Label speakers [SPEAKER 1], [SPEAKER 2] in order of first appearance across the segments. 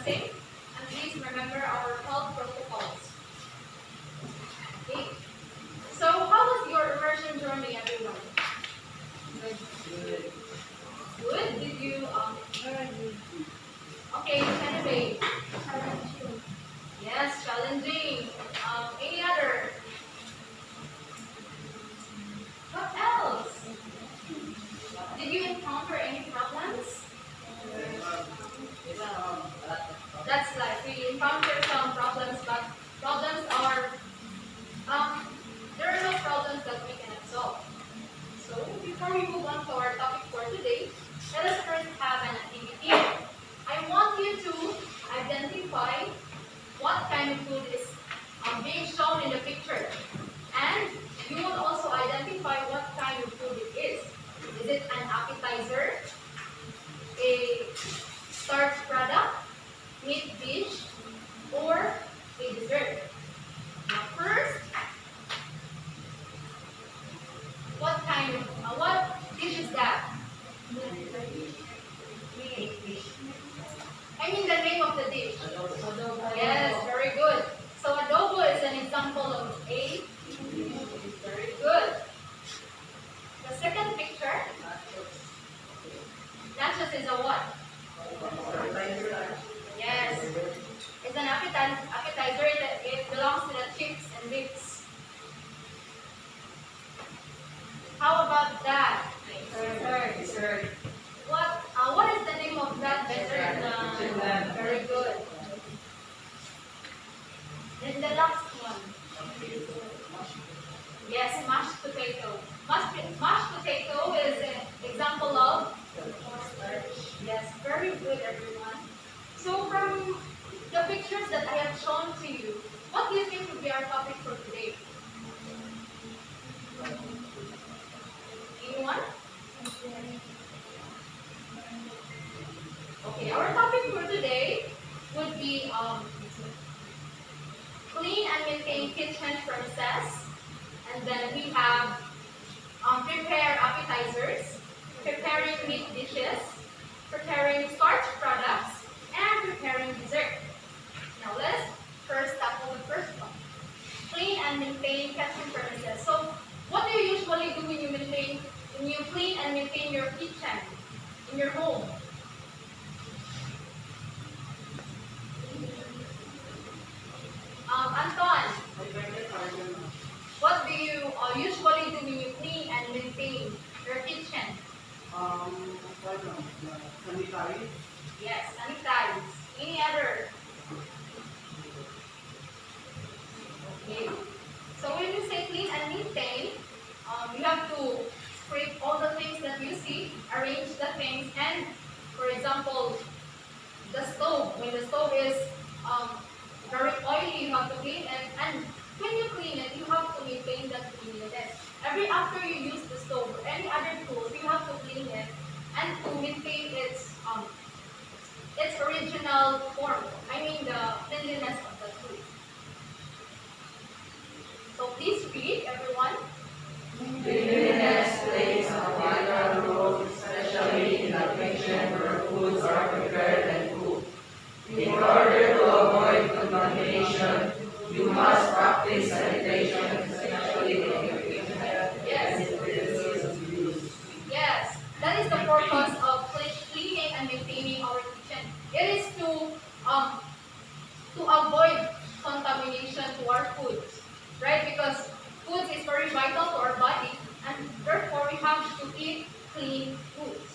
[SPEAKER 1] distancing, and please remember our health protocols. Okay. So how was your immersion journey, everyone?
[SPEAKER 2] Good.
[SPEAKER 1] Good? Did you okay, anyway. Yes, challenging. Any other? What else? Did you encounter any problems? Well, that's like we encounter some problems, but problems are there are no problems that we cannot solve. So before we move on to our topic for today, let us first have an activity. I want you to identify what kind of food is being shown in the picture. And you will also identify what kind of food it is. Is it an appetizer, a starch product, meat dish, or a dessert? Now first, what dish is that? I mean the name of the dish. Yes, very good. So adobo is an example of a very good. The second picture, nachos is a what? Yes, it's an appetizer. It belongs to the chips and dips. How about that?
[SPEAKER 2] Dessert.
[SPEAKER 1] What is the name of that dessert? Very good. Then the last one. Yes, mashed potato. Mashed potato is an example of yes, very good, everyone. So from the pictures that I have shown to you, what do you think would be our topic for today? Anyone? Okay, our topic for today would be clean and maintain kitchen premises. And then we have prepare appetizers, preparing meat dishes, preparing starch products, and preparing dessert. Now let's first tackle the first one. Clean and maintain kitchen premises. So what do you usually do when you clean and maintain your kitchen in your home? Anton, what do you usually do when you clean and maintain your kitchen?
[SPEAKER 2] Sanitary.
[SPEAKER 1] Yes, sanitize. Any other? Okay. So when you say clean and maintain, you have to scrape all the things that you see, arrange the things, and for example, the stove. When the stove is very oily, you have to clean it, and when you clean it, you have to maintain that cleanliness. Every after you use the stove or any other tools, you have to clean it and to maintain its original form. I mean the cleanliness of the food. So please read, everyone.
[SPEAKER 2] Cleanliness plays a vital role, especially in the kitchen where foods are prepared and cooked. In order to avoid contamination, you must practice sanitation, especially in your kitchen.
[SPEAKER 1] Yes. Yes. That is the purpose of cleaning and maintaining our kitchen. It is to avoid contamination to our foods, right? Because food is very vital to our body, and therefore we have to eat clean foods.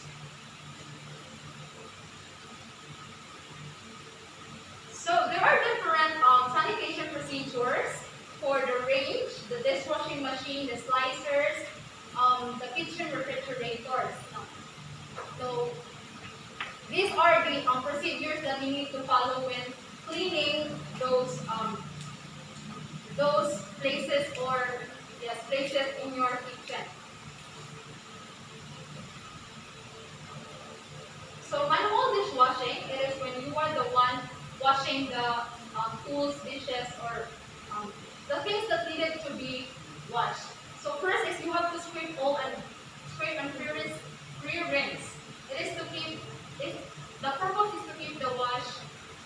[SPEAKER 1] So there are different sanitation procedures for the range, the dishwashing machine, the slicers, the kitchen refrigerators. So these are the procedures that we need to follow when cleaning those places or yes, places in your kitchen. So manual dishwashing, it is when you are the one washing the tools, dishes, or the things that needed to be washed. So first is you have to scrape and pre-rinse. It is to keep the purpose is to keep the wash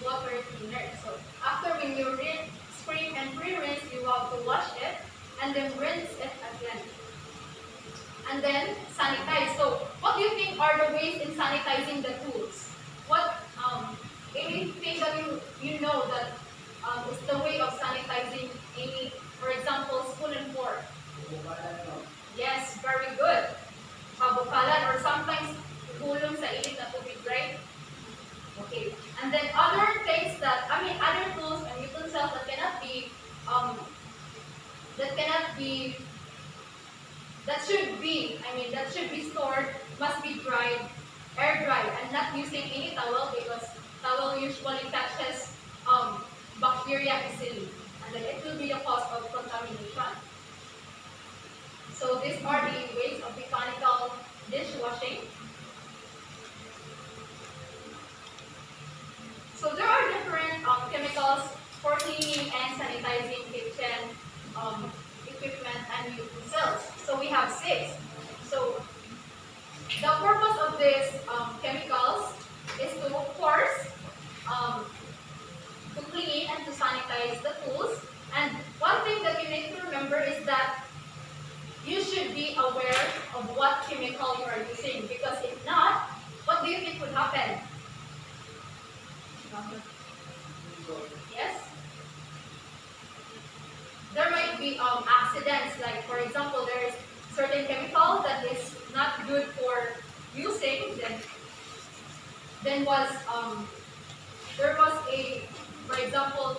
[SPEAKER 1] water cleaner. So after when you scrape and pre-rinse, you have to wash it and then rinse it again. And then sanitize. So what do you think are the ways in sanitizing the tools? What anything that you know that is the way of sanitizing any, for example, spoon and fork? Yes, very good. Pabukalan or sometimes hulong sa init na tubig, right? Okay. And then other things that, other tools and utensils that cannot be, that cannot be, that should be stored, must be dried, air dried, and not using any towel because towel usually catches bacteria easily, and then it will be a cause of contamination. So these are the ways of mechanical dishwashing. So there are different chemicals for cleaning and sanitizing kitchen equipment and utensils. So we have 6. So the purpose of these chemicals is to, of course, to clean and to sanitize the tools. And one thing that you need to remember is that you should be aware of what chemical you are using, because if not, what do you think would happen? Yes? There might be accidents, like for example, there is certain chemical that is not good for using, then was there was a, for example,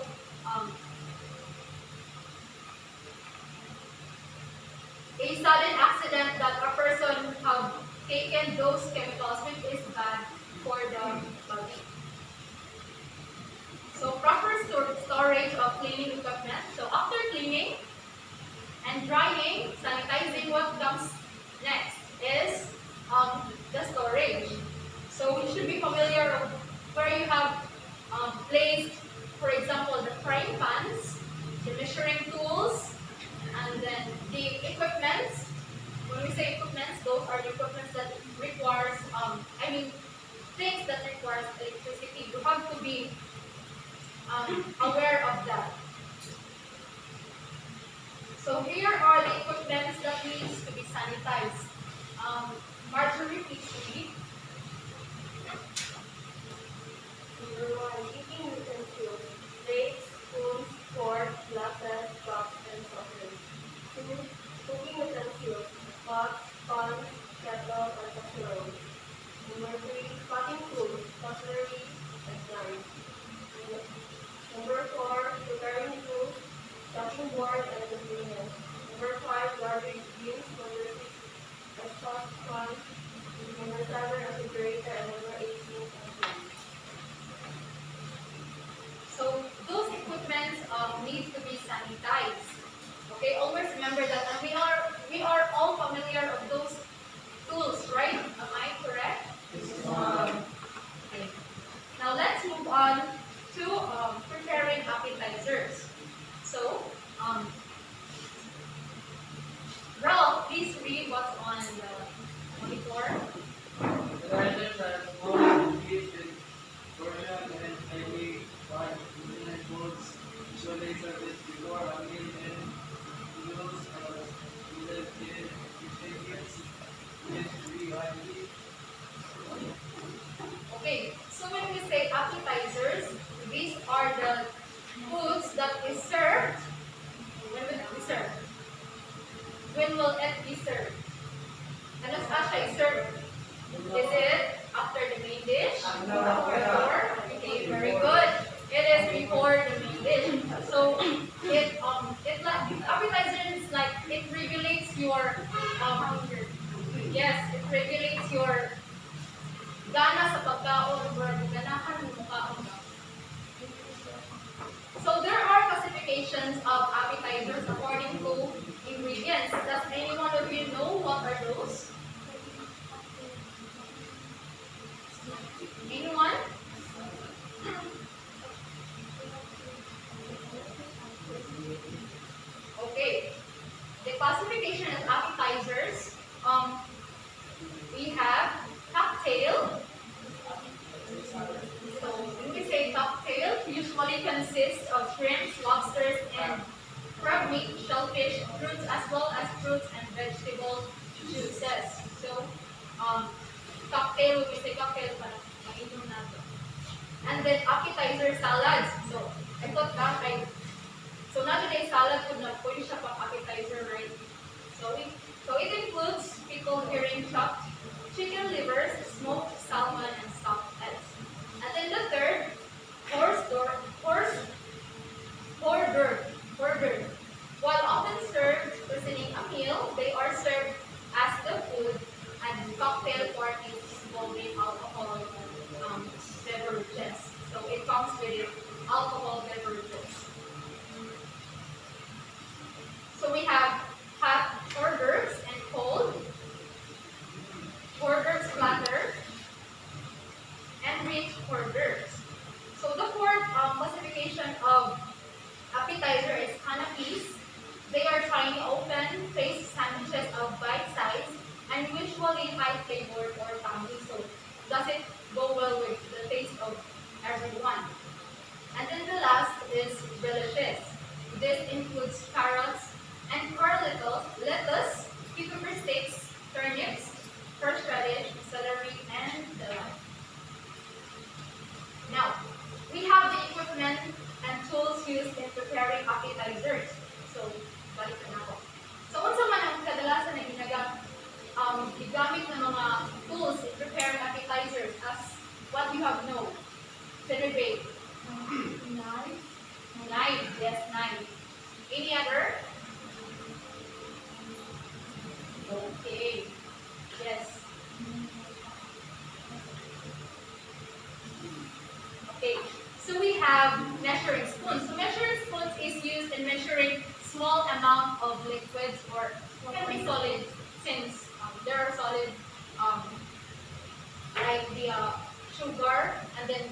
[SPEAKER 1] a sudden accident that a person have taken those chemicals, which is bad for the body. So proper storage of cleaning equipment. So after cleaning and drying, sanitizing, what comes next is the storage. So you should be familiar of where you have placed, for example, the frying pans, the measuring tools, and then the equipments. When we say equipments, those are the equipments that requires, things that requires electricity. You have to be aware of that. So here are the equipments that needs to be sanitized. Marjorie, please read.
[SPEAKER 3] Number 1, eating utensils, plates, spoons, forks, glasses, cups, and soft drinks. 2, cooking utensils, pots, pans, kettle, and casserole. Number 3, cutting tools, cutlery, and knives. Number 4, preparing tools, chopping board, and ingredients. Number 5, garbage bins. Number 6, exhaust fan. Number 7, refrigerator, and number 8, sink and tools.
[SPEAKER 1] So those equipments need to be sanitized. Okay, always remember that, and we are all familiar of those tools, right? Am I correct? Okay. Now let's move on to preparing appetizers. So, Ralph, please read what's on the monitor.
[SPEAKER 4] The items are small, with portion and heavy, but and foods usually serviced before a meal and noodles are needed in ingredients which we highly.
[SPEAKER 1] Okay, so when we say appetizers, these are the foods that is served. When will it be served? When will it be served? Ano siya served? Is it after the main dish? Before? Okay, very good. It is before the main dish. So it like appetizer is like it regulates your yes, it regulates your gana sa pagkaon or ganahan mo mukhaon ba. So there are classifications of appetizers according to ingredients. Does any one of you know what are those? Anyone? Okay. The classification of appetizers, we have usually consists of shrimps, lobsters, and crab meat, shellfish, fruits, as well as fruits and vegetable juices. So, um, cocktail, we say cocktail para mainom nato. And then appetizer salads. So, I thought that so nowadays salad would not pwede siya pang appetizer, right? So it includes pickled herring chopped, chicken livers, smoked salmon, and stuffed eggs. And then the third, horse hors d'oeuvre. Hors d'oeuvre. While often served preceding a meal, they are served as the food and cocktail parties involving alcohol beverages. So it comes with alcohol beverages. So we have hot hors d'oeuvres and cold hors d'oeuvres platter and rich hors d'oeuvres. So the fourth classification of appetizer is canapés. They are tiny open faced sandwiches of bite size and usually high flavored or tangy. So does it go well with the taste of everyone? And then the last is relishes. This includes carrots and car lettuce, cucumber sticks, turnips, horseradish, celery, and the like. Now, we have the equipment and tools used in preparing appetizers. So, balik na ako. So, unsa man ang kadalasan na gigamit ng mga tools in preparing appetizers as what you have known? Celebrate.
[SPEAKER 3] Knife.
[SPEAKER 1] Knife, yes, knife. Any other? Okay. Yes. Okay. So we have measuring spoons. So measuring spoons is used in measuring small amount of liquids or can be solid since there are solid like the sugar and then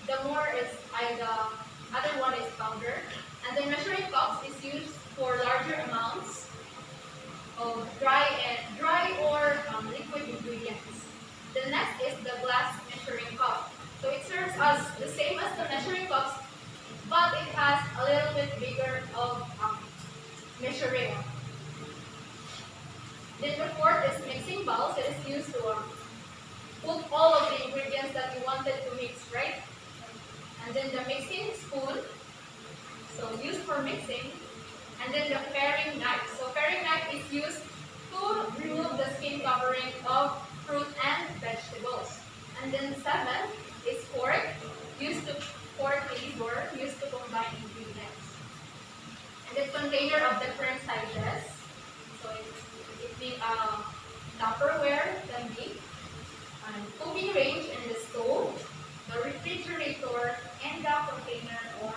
[SPEAKER 1] the more is the other one is powder. And then measuring cups is used for larger amounts of dry or liquid ingredients. The next is the glass measuring cup. So it serves as the same as the measuring cups, but it has a little bit bigger of measuring. Then the fourth is mixing bowl. So it's used to put all of the ingredients that you wanted to mix, right? And then the mixing spoon, so used for mixing. And then the paring knife. So paring knife is used to remove the skin covering of fruit and vegetables. And then seven is fork, used to fork these or used to combine ingredients. And the container of different sizes. So it be Tupperware can be, and cooking range in the stove, the refrigerator, and the container or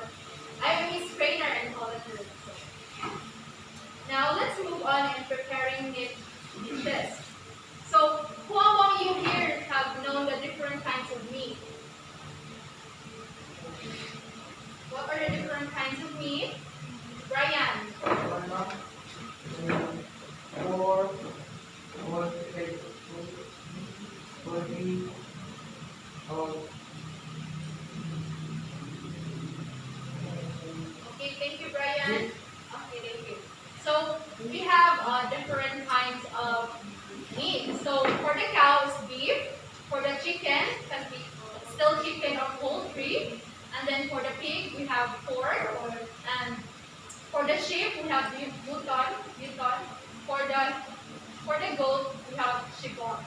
[SPEAKER 1] I mean strainer and colander. Now let's move on in preparing meat dishes. So who among you here have known the different kinds of meat? What are the different kinds of meat? Brian. Okay, thank you, Brian. Okay, thank you. So we have different kinds of meat. So for the cow is beef. For the chicken can be still chicken or poultry. And then for the pig we have pork. And for the sheep we have mutton. For the goat we have chicken.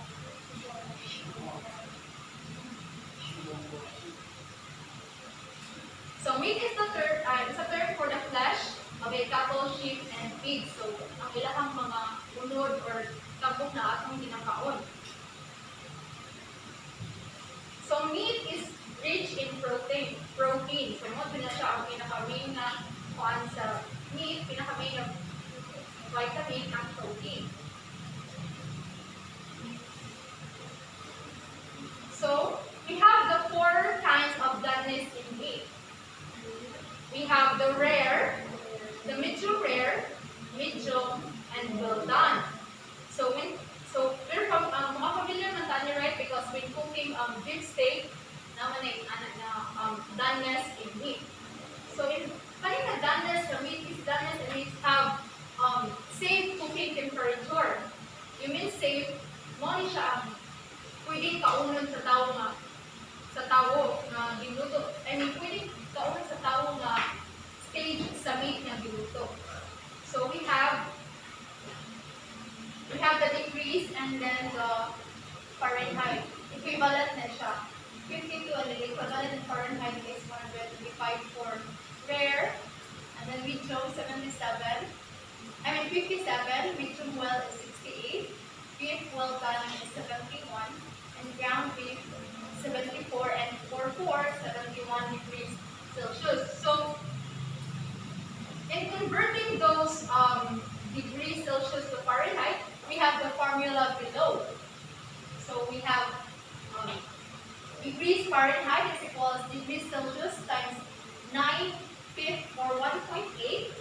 [SPEAKER 1] So meat is the term for the flesh of a cattle, sheep, and pig. So ang ilang mga unod or tabok na atong kinakaon. So meat is rich in protein. So mo na siya ang pinaka-main na kuan sa meat, pinaka-main na vitamin ang protein. So we have the four kinds of doneness in meat. We have the rare, the medium rare, medium, and well done. So we're from mga familiar man tani, right? Because when cooking beef steak, naman ay doneness in meat. So if kanina done this, the meat is done this, and it have safe cooking temperature. You mean safe, mo ni siya pwedeng kaunon sa tawo na giluto. I mean, pwedeng kaunon sa tawo na stage sa meat na giluto. So we have the degrees and then the Fahrenheit. Equivalent na siya. 52 and the equivalent in Fahrenheit is 125 for rare. And then we chose 77. I mean 57. Medium well is 68. Beef well done is 71. And ground beef 74. And for pork 71 degrees Celsius. So in converting those degrees Celsius to Fahrenheit, we have the formula below. So we have degrees Fahrenheit is equals degrees Celsius times 9/5 or 1.8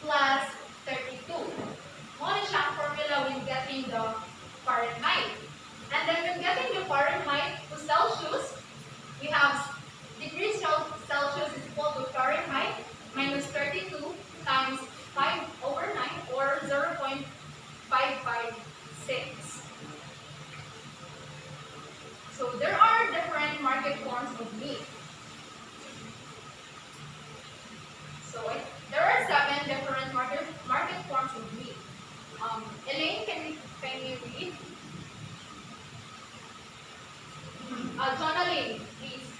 [SPEAKER 1] plus 32. One is ang formula when getting the Fahrenheit. And then when getting the Fahrenheit to Celsius, we have degrees Celsius is equal to Fahrenheit minus 32 times 5/9 or 0.556. So there are different market forms of meat. So there are 7 different market forms of meat. Elaine, can you read? Jonalyn, please.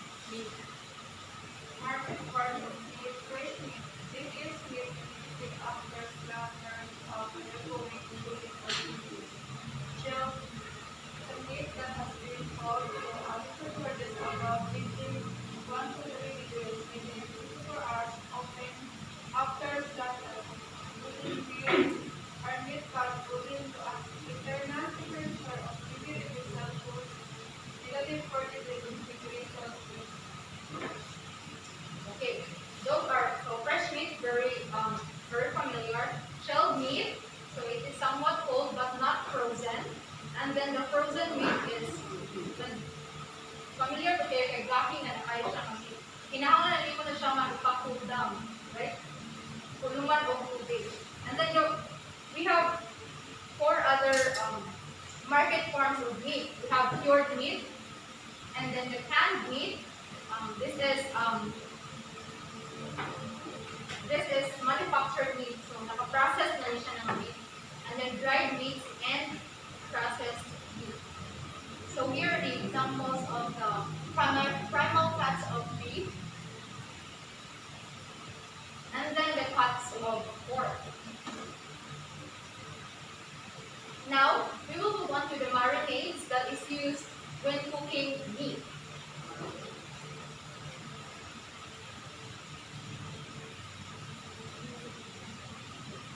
[SPEAKER 3] Market form of meat, fresh meat. This is meat with after slaughter of the going including or disease. Shelf, the meat that has been sold to us recorded above between 1 to 3 degrees within 24 hours open after slaughter. Wooden meat are meat cut wooden to an internal temperature of 50 degrees Celsius, negative 40 degrees Celsius.
[SPEAKER 1] Okay, those are so fresh meat, very familiar. Shelled meat, so it is somewhat cold but not frozen. And then the frozen meat is familiar to kayo kay blocking na nakayo siya kasi hinahanglan na mo na siya mag-cool down, right? Kulungan o tubig. And then we have 4 other market forms of meat. We have cured meat, and then the canned meat. This is manufactured meat, so naka-process na rin siya ng meat. And then dried meat and processed meat. So here are the examples of the primal cuts of beef, and then the cuts of pork. Now, we will move on to the marinades that is used when cooking meat.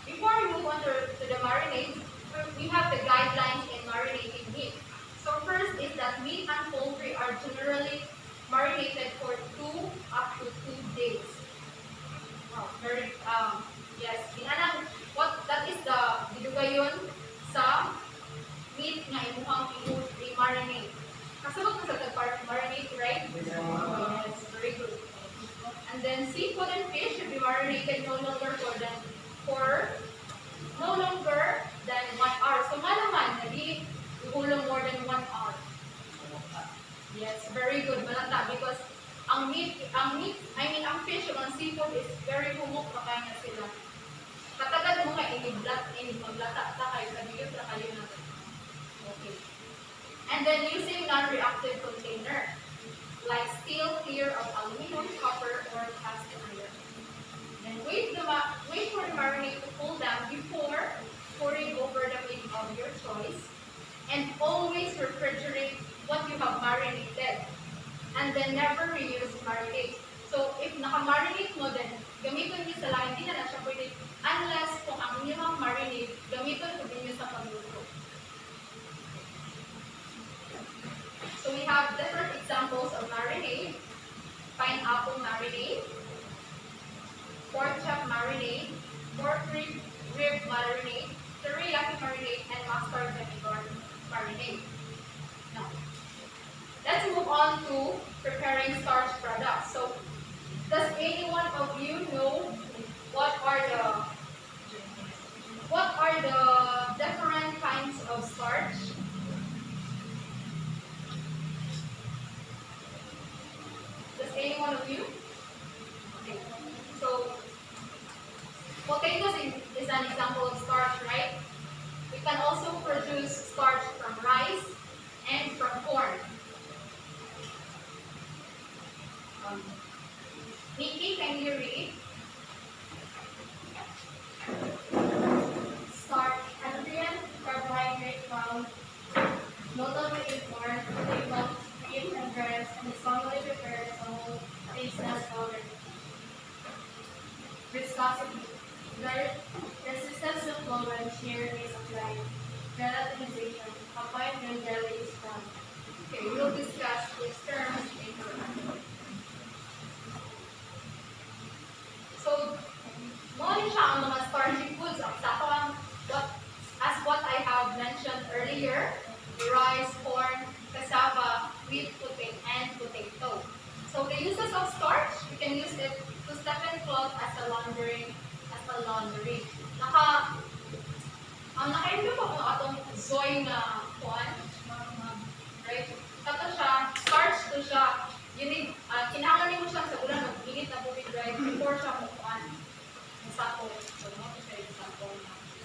[SPEAKER 1] Before we move on to the marinades, we have the guidelines in marinating meat. So first is that meat and poultry are generally marinated for 2 up to 2 days. Wow, yes, what that is the gidugayon sa meat nga imuhang i-marinate. Kasabot na sa marinate, right? Yes, very good. And then seafood and fish should be marinated no longer than 1 hour. So malaman, hindi ihulong more than 1 hour. Yes, very good, malata, because ang fish, ang seafood is very humok na kaya na sila. Katagad mo nga maglata ta kayo, kabiyot na kayo natin. Okay. And then using non-reactive container, like steel, clear of aluminum, copper, or cast iron. And wait for the marinade to cool down before pouring over the meat of your choice. And always refrigerate what you have marinated. And then never reuse marinade. So if naka-marinate mo din, gamitin niyo sa lahat, hindi na siya pwede unless kung ang inyong marinade, gamitin ko din niyo sa pagluto. So we have different examples of marinade. Pineapple marinade, pork chop marinade, pork rib marinade, teriyaki marinade, and mustard vinegar marinade. Now, let's move on to preparing starch products. So, does any one of you mainly read starch nutrient, carbohydrate found notably in corn, potatoes, wheat, and breads, and is commonly prepared as a whole tasteless powder. Viscosity. The resistance to flow when shear is applied. Gelatinization. A fine grained jelly is formed. Okay, we'll discuss these terms later. So, mo ni siya ang mga starchy foods. Ang sa ako ang what I have mentioned earlier, rice, corn, cassava, wheat, and potato. So the uses of starch, we can use it to stiffen cloth as a laundering. Naka-review ko kung atong soy na kuan, right? Kato siya, starch to siya. You need, kinahanglan mo siya sa ulan ng init na tubig, right? Before siya kuan. Example. So, mo siya example.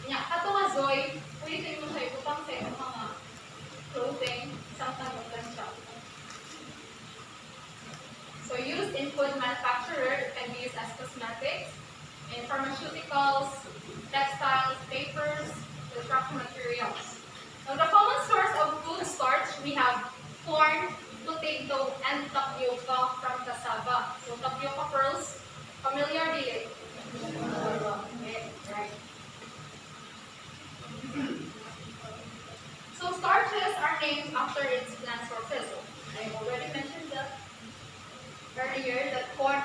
[SPEAKER 1] Nya, kato nga soy, pwede mo siya ibutang sa iyong mga clothing, isang tanong siya. So used in food manufacturer, it can be used as cosmetics, in pharmaceuticals, textiles, papers, construction materials. Now the common source of food starch, we have corn, potato, and tapioca from cassava. So tapioca pearls, familiar with it? Right. So starches are named after its plant sources. So I already mentioned that earlier that corn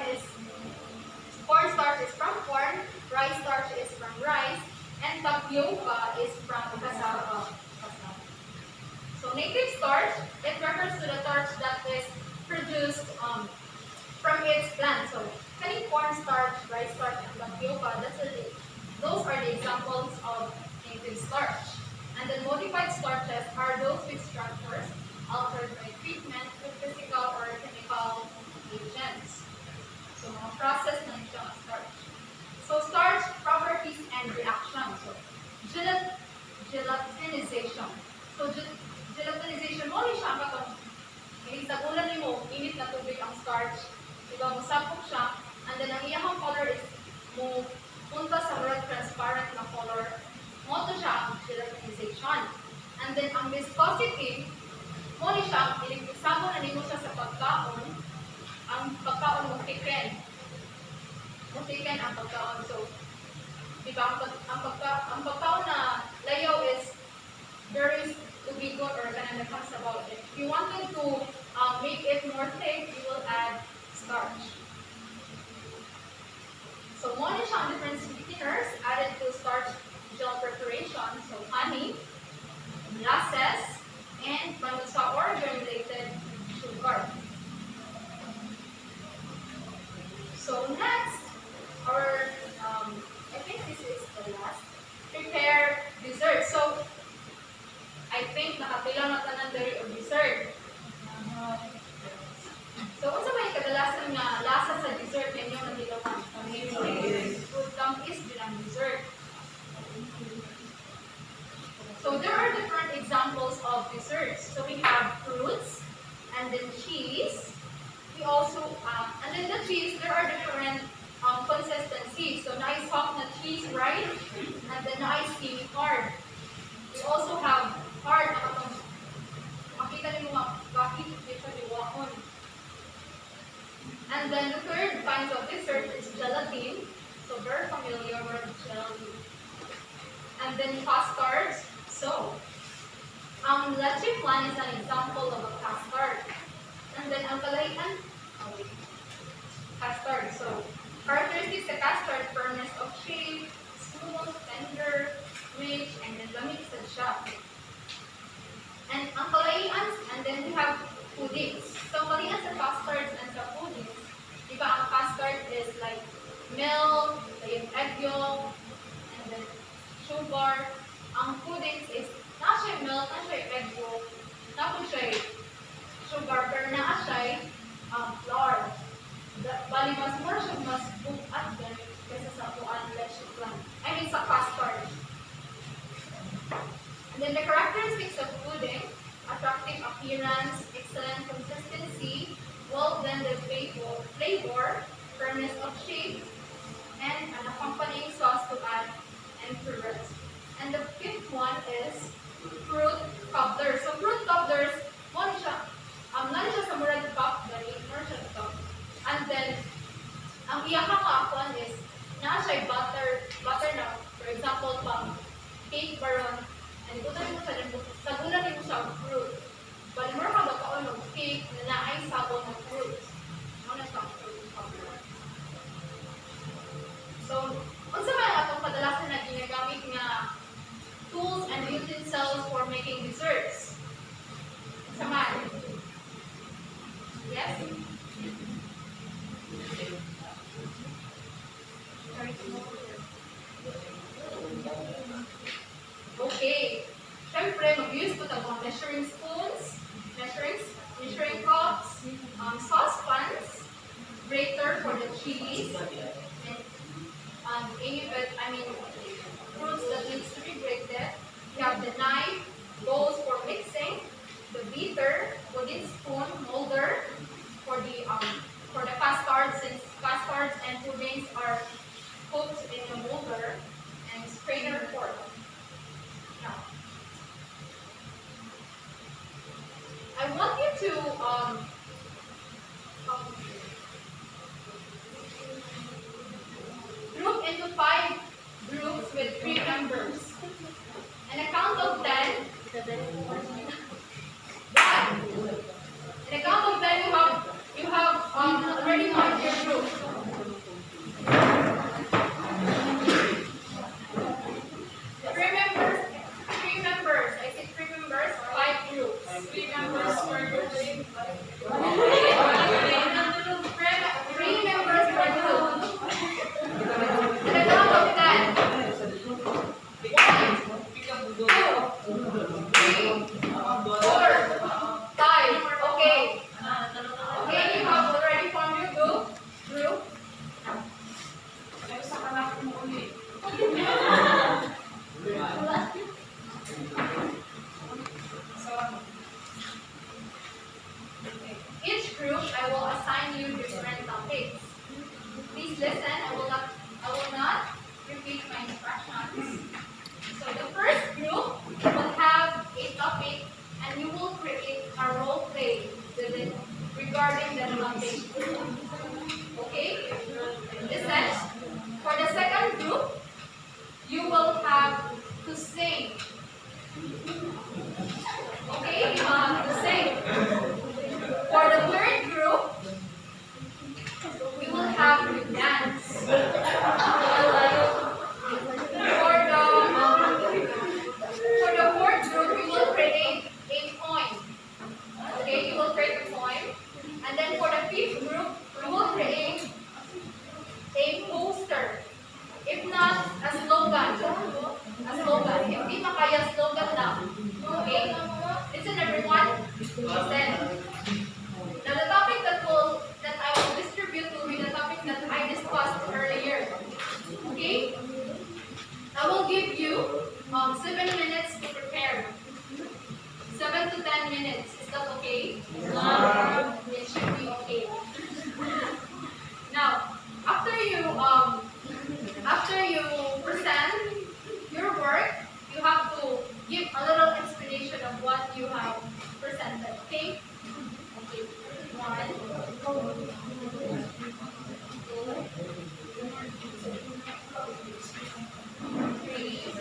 [SPEAKER 1] starch is from corn, rice starch is from rice, and tapioca is from cassava. So native starch, it refers to the starch that is produced from its plant. So any corn starch, rice starch, and tapioca, those are the examples of native starch. And then modified starches are those with structures altered by treatment with physical or chemical agents. So, mga process ng isang starch. So, starch properties and reactions. So, gelatinization. So, gelatinization mo rin siya katong sa mo, init na tubig ang starch. Diba, musapok siya. And then, ang iyahang color is mo punta sa red transparent na color. Mo to siya ang gelatinization. And then, ang viscosity, mo rin siya, isama na nimo siya sa pagkaon. Ang pagkaon mo thicken. Thicken ang pagkaon. So, diba, ang pagkaon na layaw is very to be good or kind of comes about it. If you wanted to make it more thick, you will add starch. So, one is on different sweeteners added to starch gel preparation. So, honey, molasses, and pangusa or granulated sugar. So next, I think this is the last, prepare dessert. So, I think nakapila na tanan diri og dessert. So, unsa may kadalasan nga lasa sa dessert ninyo na nilawan? Food is bilang dessert. So, there are different examples of desserts. So, we have fruits, and then cheese. We also, and then the cheese, there are different consistencies. So, nice soft na cheese, right? And then nice skinny hard. We also have hard na katong makita niyo mga bakit dito liwaon. And then the third kind of dessert is gelatin. So, very familiar with gelatin. And then custards. So, leche flan is an example of a custard. And then ang kalahian, custard. So, characteristics sa custard, firmness of shape, smooth, tender, rich, and then lamig sa siya. And ang kalahian, and then we have puddings. So, kalahian sa custards and sa puddings, di ba ang custard is like milk, yung egg yolk, and then sugar. Ang puddings is, na siya milk, na siya egg yolk, na po siya sugar, pero na siya flour. Bali, mas more siya mas bukat din kaysa sa puan leche flan. I mean, sa custard. And then the characteristics of pudding, attractive appearance, excellent consistency, well-blended flavor, firmness of shape, egg, and an accompanying sauce to add and to rest. And the fifth one is fruit cobblers. So fruit cobblers, mo ni siya, nani siya sa murag cup, gani, more siya cup. And then, ang iyakang kakuan is, na siya butter na, for example, pang cake baron, and gutan mo siya, sagunan mo siya ang fruit. But more ka magkaon ng cake na naay sabon ng fruit. Ano siya ang fruit cobbler. So, unsa man atong kadalasan na ginagamit nga tools and utensils for making desserts? Unsa man? Yes? Okay. Siyempre, mag-use po tayo mga measuring spoons, measuring cups, saucepans, grater for the cheese, and fruits that needs to be grated. We have the knife, bowls for mixing, the beater, wooden spoon, molder for the custards, since custards and puddings are cooked in the molder, and strainer fork. Now, I want you to group into 5 groups with 3 members. And a count of 10. Done. In a count of 10, you have already marked your group. Three members. I said 3 members, 5 groups. 3 members per group. 3 members per group. And a count of 10. 1, 2, 3, 4, 5. Okay. Okay, you have already formed your group. Each group, I will assign you different topics. Please listen. I will not repeat my instructions. So the first group will have a topic, and you will create a role play with it regarding the topic. Okay? Listen. For the second group, you will have to sing. Okay? You will have to sing. For the third group, we will have to dance. For the fourth group, we will create a poem. Okay, you will create a poem. And then for the fifth group, we will create a poster. If not, a slogan. A slogan. If di makaya slogan lang. Okay? Listen everyone. Listen. Now the topic that I will distribute will be the topic that I discussed earlier. Okay? I will give you 7 minutes to prepare. 7 to 10 minutes. Is that okay? It should be okay. Now, after you present your work, you have to give a little explanation of what you have presented. Okay? Okay. 1, 3,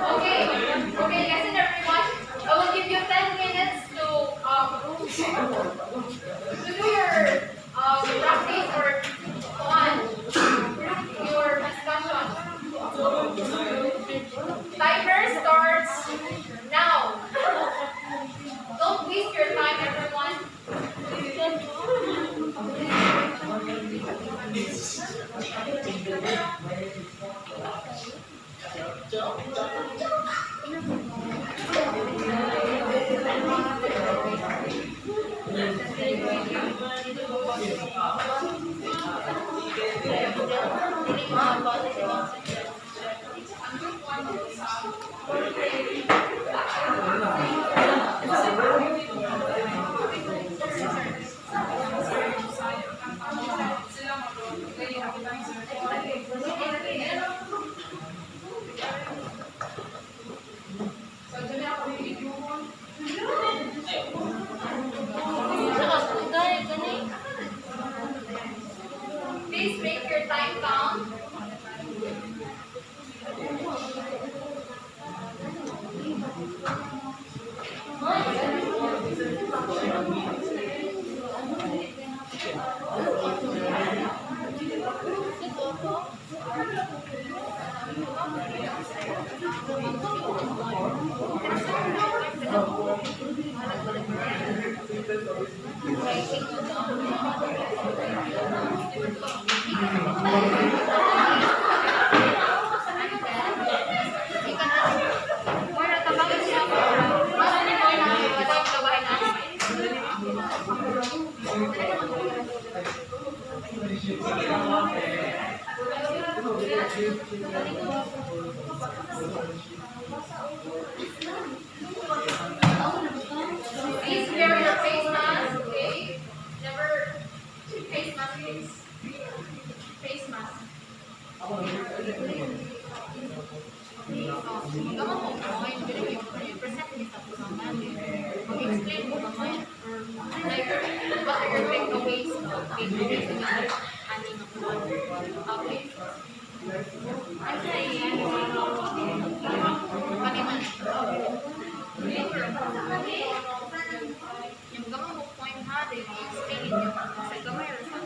[SPEAKER 1] Okay, listen everyone. I will give you 10 minutes to do your practice or your discussion. Timer starts now. Don't waste your time, everyone. Please make your time count. Please wear your face mask, okay? Never face mask, please. Face mask. Gama mo point, present ni sa pusangan. Mag-explain mo naman. Like, what are your takeaways? Takeaways na ano na po. Okay. I'm saying, paniman. Yung gama mo point ha, then explain nyo. Kasi gamay or sa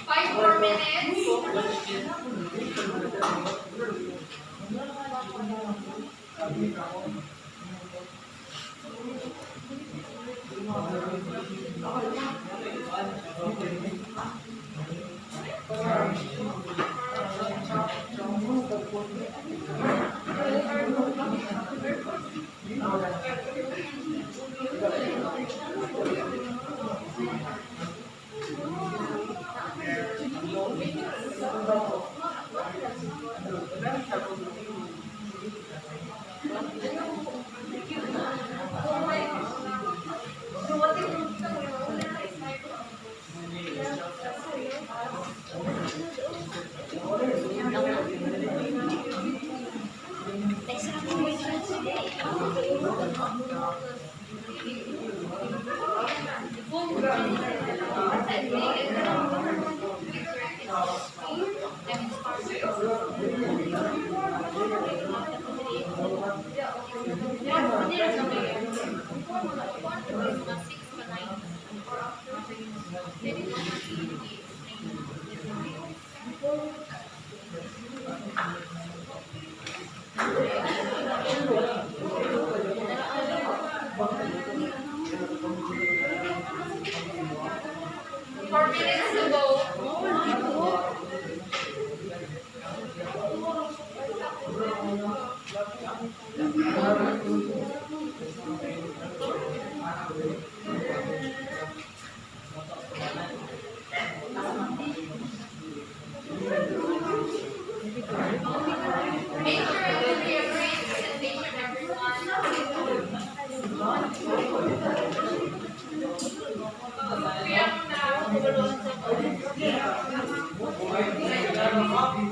[SPEAKER 1] Five more minutes. Three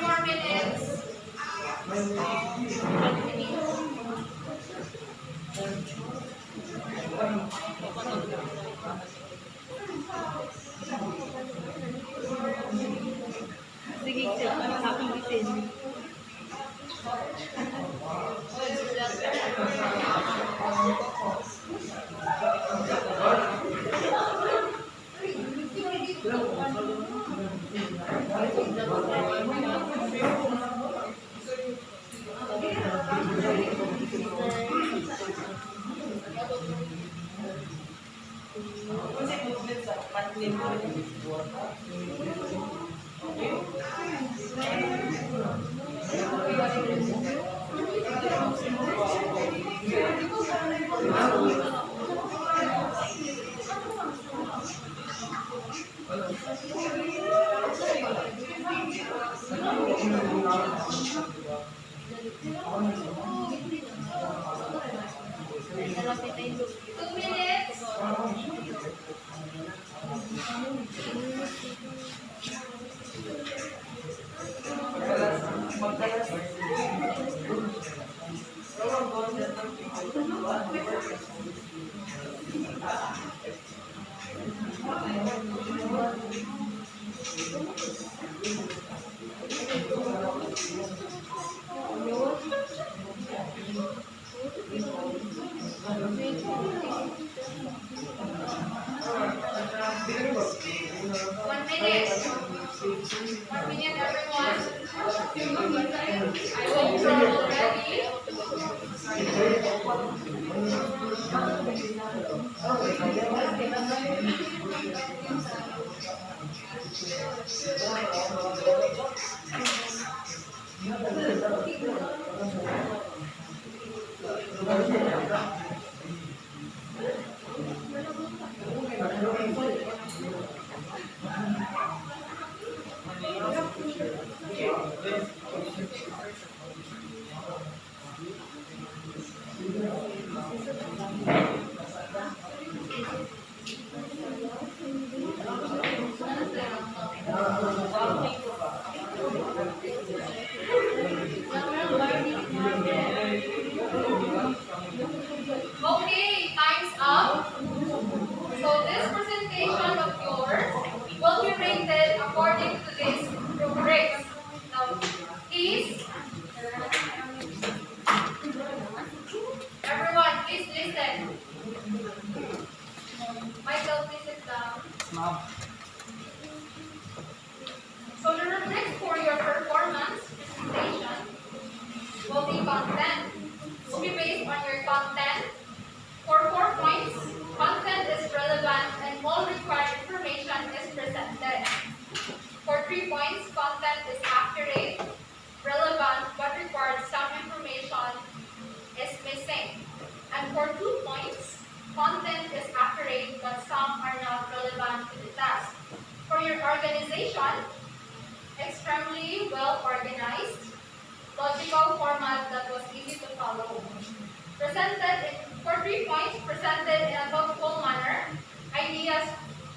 [SPEAKER 1] more minutes. Two minutes. One minute. 1 minute, everyone. I hope you're all ready. Okay, time's up. So this presentation of yours will be rated according to this rubrics. Now, please, everyone, please listen. Michael, please sit down. So the rubrics for your performance presentation will be content. Will be based on your content. For 4 points, content is relevant and all required information is presented. For 3 points, content is accurate, relevant, but requires some information is missing. And for 2 points, content is accurate, but some are not relevant to the task. For your organization, extremely well organized, logical format that was easy to follow. For 3 points, presented in a thoughtful manner, ideas,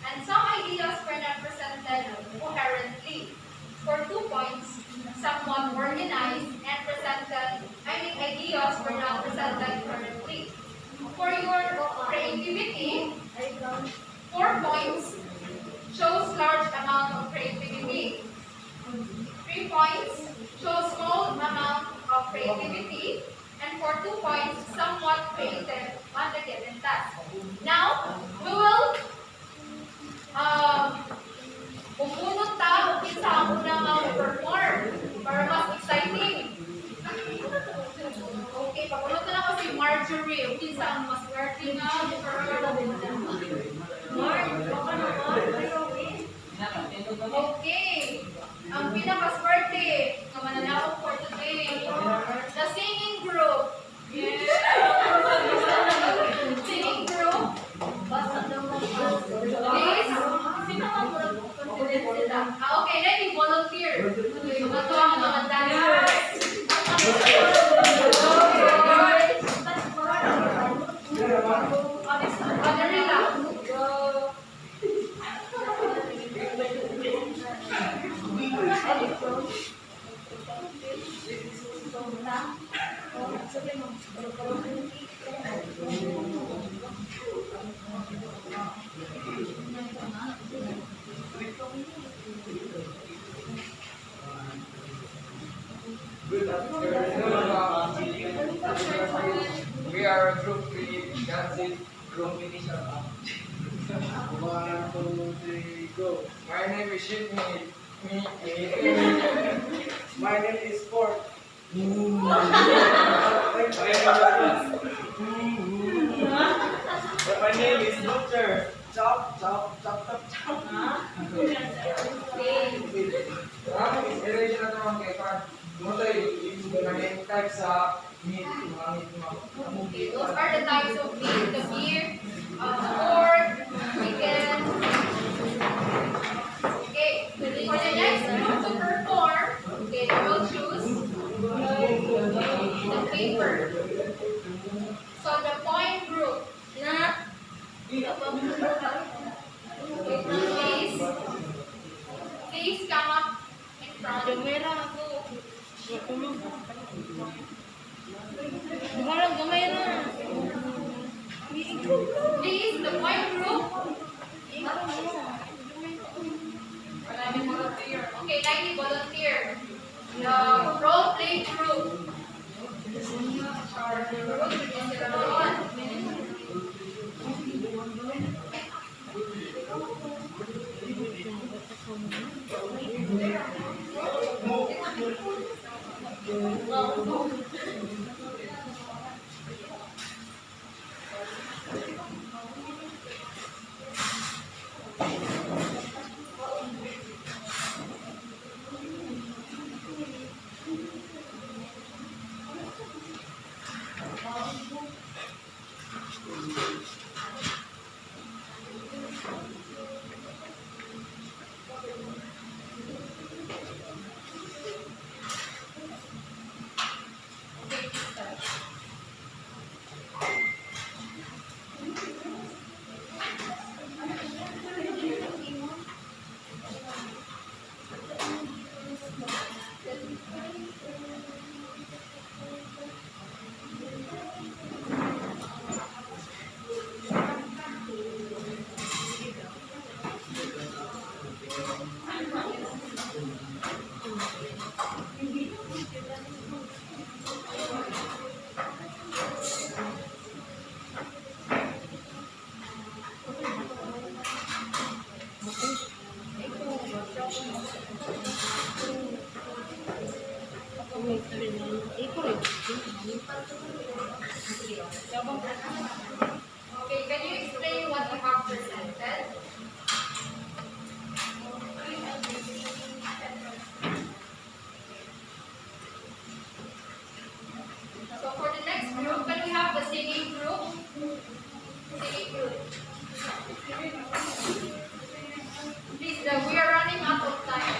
[SPEAKER 1] and some ideas were not presented coherently. For 2 points, somewhat organized and ideas were not presented correctly. For your creativity, 4 points shows large amount of creativity. 3 points shows small amount of creativity. And for 2 points, somewhat creative on the given task. Now, we will bumunot ta o kinsa ang unang perform para mas exciting. Okay, papunot na ako si Marjorie. O kinsa ang mas working na Okay. Ang pinaka-swerte na mananalo for today, the singing group.
[SPEAKER 2] Good afternoon, Jillian. We are a group with Gansit Group Initial.
[SPEAKER 4] 1, 2, 3, go.
[SPEAKER 2] My name is Shipney.
[SPEAKER 4] My name is Ford. My name is Butcher. Chop, chop, chop, chop, chop.
[SPEAKER 2] Ang inspiration na naman kay Pan. Mo tayo yung type sa meat, mga meat,
[SPEAKER 1] Okay, those are the types of meat: the beef, pork, chicken. Okay, for the next group to perform, okay, we will choose the paper. So the point group. Okay, please come up in front. Please, the point group. Okay, 90 volunteer. The role play group. Okay, can you explain what you have presented? So for the next group, can we have the singing group? Singing group. Please, we are running out of time.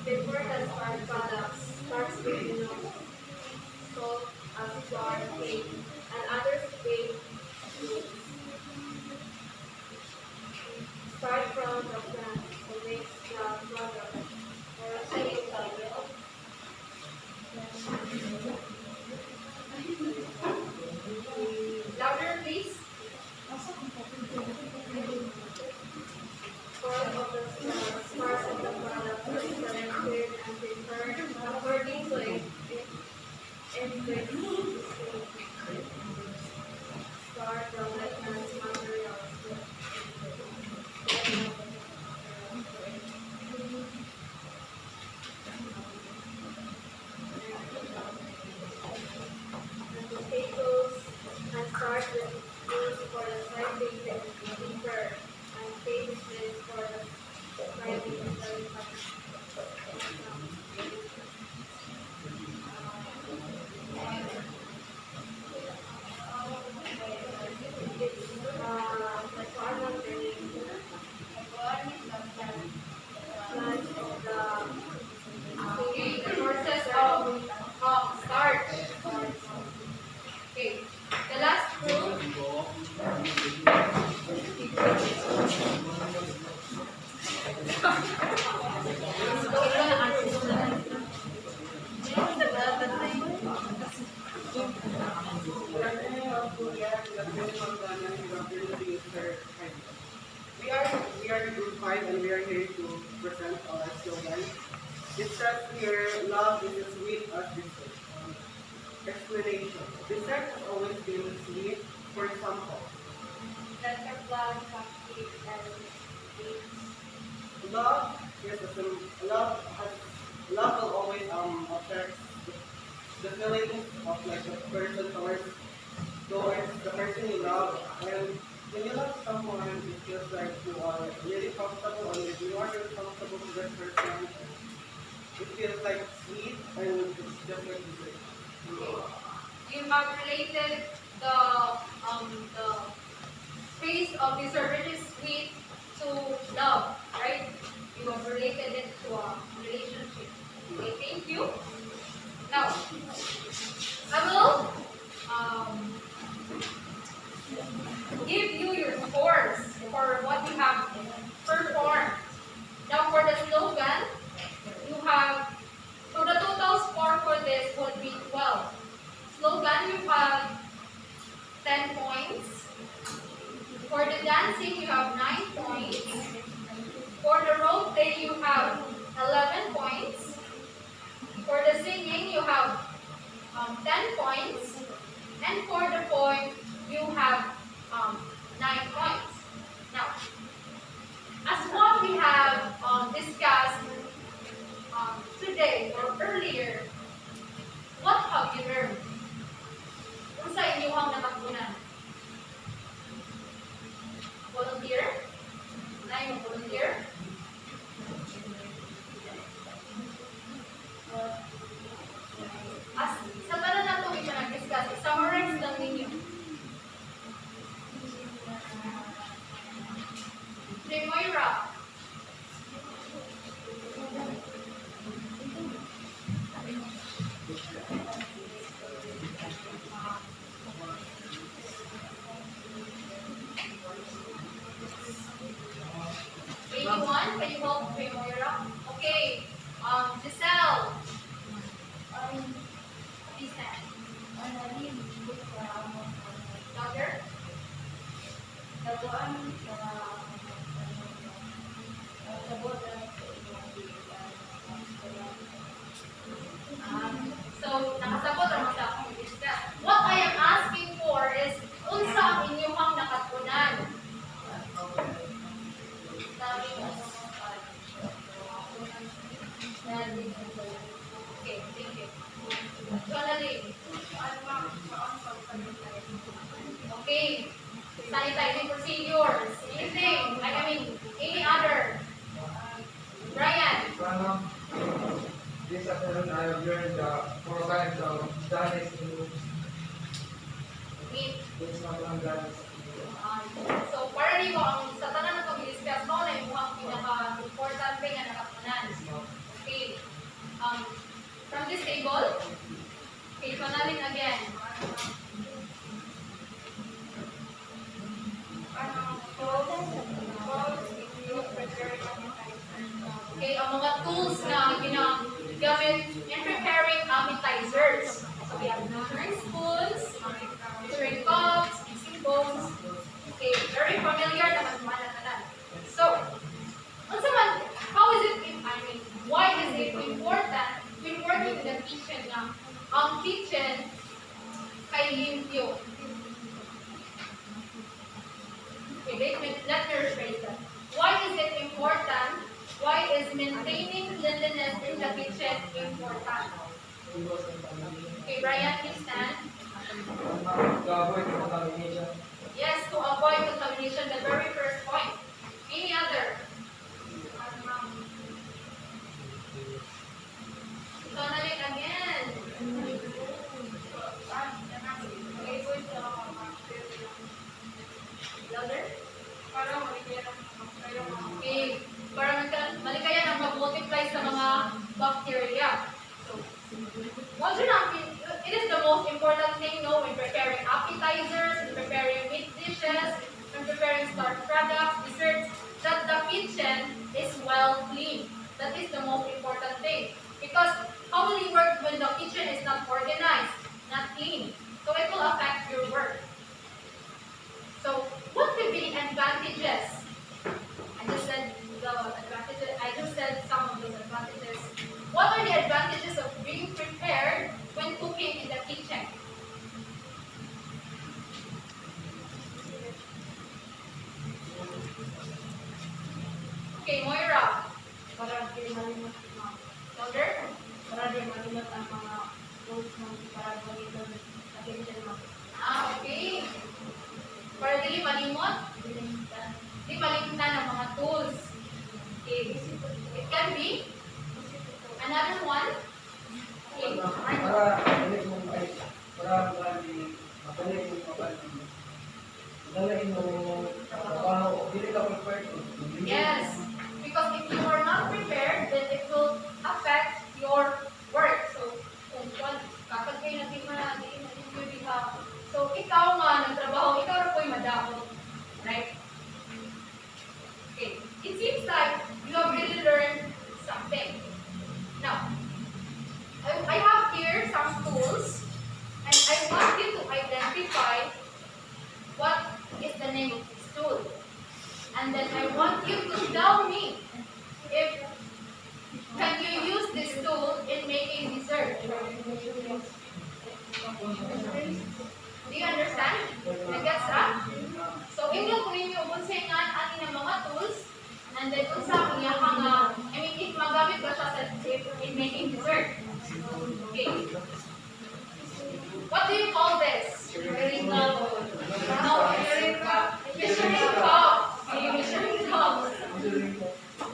[SPEAKER 3] Before the start products starts with salt, ascorbic acid, and other baked goods. Start from the plant to mix the product or same oil.
[SPEAKER 1] Louder, please.
[SPEAKER 3] Part of the parts of the product are selected and prepared according to its start from the plant materials. And potatoes and start with beans for the side baked deeper and pastries for the slightly very the formal plants of
[SPEAKER 1] Okay, the sources of starch. Okay, the last group.
[SPEAKER 2] We are group 5 and we are here to present our slogan. It says here, love is as sweet as dessert. Explanation. Dessert has always been sweet. For example,
[SPEAKER 3] butterfly, cupcake, and dates.
[SPEAKER 2] love is a love will always affect the feelings of like the person towards the person you love. And when you love someone, it feels like you are really comfortable, and if you are really comfortable with that person, it feels like sweet, and it's just like dessert.
[SPEAKER 1] You have related the taste of dessert, which is sweet, to love, right? You have related it to a relationship. Okay, thank you. Now, I will give you your scores for what you have performed. Now, for the slogan, you have, so the total score for this would be 12. Slogan, you have 10 points. For the dancing, you have 9 points. For the role play, you have 11 points. For the singing, you have 10 points. And for the poem, you have 9 points. Now, as what we have discussed today or earlier, what have you learned? Kung sa inyong natutunan? Volunteer? Na yung volunteer? As sa tanan na ito, siya nag-discuss, summarize lang ninyo. Jay Moira. Anyone? Can you help Jay Moira? Okay. Giselle. Please stand. Louder. So, nakasabot ang mga akong discuss. What I am asking for is, unsa ang inyong nakatunan? Okay, thank you. Journaling. Okay. Sanitizing procedures. Anything. I mean, any other. Brian.
[SPEAKER 4] This afternoon I have learned 4 kinds of Danish moves.
[SPEAKER 1] Meet.
[SPEAKER 4] It's not one Danish.
[SPEAKER 1] So, para nimo ang sa tanan na itong i-discuss mo na yung mga pinaka-importante nga nakatunan. Okay. Panalin again. Okay, ang mga tools na ginagamit in preparing appetizers. So we have measuring spoons, measuring cups, mixing bowls. Okay, very familiar naman manananan. So, also man, how is it, why is it important when working in the kitchen na ang kitchen kay limpyo? Okay, let me rephrase that. Why is it important? Why is maintaining cleanliness in the kitchen important? Okay, Brian, please stand.
[SPEAKER 2] To avoid contamination.
[SPEAKER 1] Yes, to avoid contamination, the very first point. Any other? Tonalik again. Louder? Okay, para malikayan ang mag-multiply sa mga bacteria. So, once you're not, it is the most important thing, no, when preparing appetizers, when preparing meat dishes, when preparing starch products, desserts, that the kitchen is well clean. That is the most important thing. Because how will you work when the kitchen is not organized, not clean? So it will affect your work. So what could be the advantages? I just said the advantages. I just said some of those advantages. What are the advantages of being prepared when cooking in the kitchen? Okay, Moira.
[SPEAKER 3] Para di malimot
[SPEAKER 1] Louder?
[SPEAKER 3] para di malimot ang mga tools ng para gamitin sa kitchen mo.
[SPEAKER 1] Okay. Para dili malimot, di malimtan ang mga tools. Okay. It can be another one. Okay.
[SPEAKER 2] Para mabalik mo ay para mabalik mo mabalik. Dalain mo trabaho, dili ka prepared.
[SPEAKER 1] Yes. Because if you are not prepared, then it will affect your work. So, kung kapag kayo natin ka, so ikaw nga nagtrabaho, ikaw na po'y madamot. Right? Okay. It seems like you have really learned something. Now, I have here some tools, and I want you to identify what is the name of this tool. And then I want you to tell me if can you use this tool in making dessert. Do you understand? Nag-gets that? So, inyo kung ninyo unsay nga ani ng mga tools, and then unsa ang iyang if magamit ba siya sa in making dessert. Okay. What do you call this? Measuring cup. No, measuring cup. Measuring cup. Okay, measuring cup.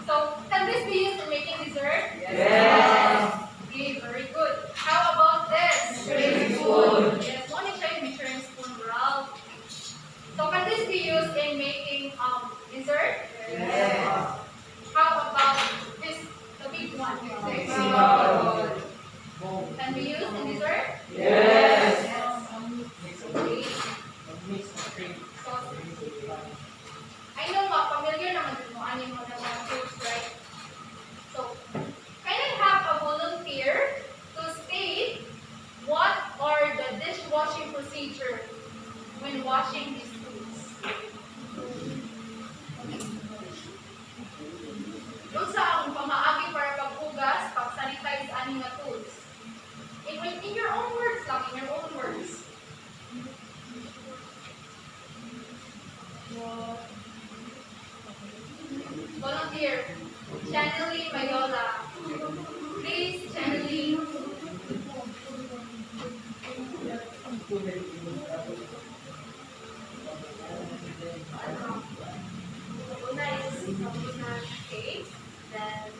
[SPEAKER 1] So, can this be used in making dessert?
[SPEAKER 2] Yes.
[SPEAKER 1] Okay, very good. How about this?
[SPEAKER 2] Measuring spoon.
[SPEAKER 1] Yes, one is trying measuring spoon, Ralph. So, can this be used in making dessert?
[SPEAKER 2] Yes.
[SPEAKER 1] How about this, the big one?
[SPEAKER 2] Bowl.
[SPEAKER 1] Can be used in dessert?
[SPEAKER 2] Yes.
[SPEAKER 1] Okay. So, I know familiar naman din mo ano yung mga tools, right? So, can I have a volunteer to state what are the dishwashing procedure when washing these tools? Doon sa akong pamaagi para paghugas, pag-sanitize ani nga tools. In your own words lang, in your own words. Volunteer, Channeling Mayola. Please, Channeling. Una is okay. Then,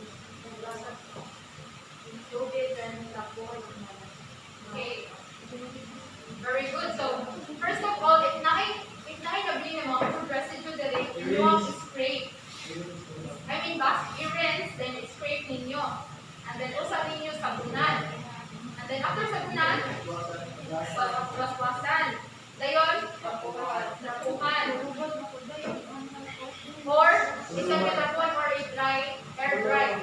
[SPEAKER 1] tubig, then tapon. Okay. Very good. So, first of all, if nabili ng mga food residue dali, you have to scrape. I mean, rinse, then scrape ninyo. And then, usap ninyo sabunan. And then after sagunan, waswasan. Dayon, trapuhan. Or, isang katapuan or air dry.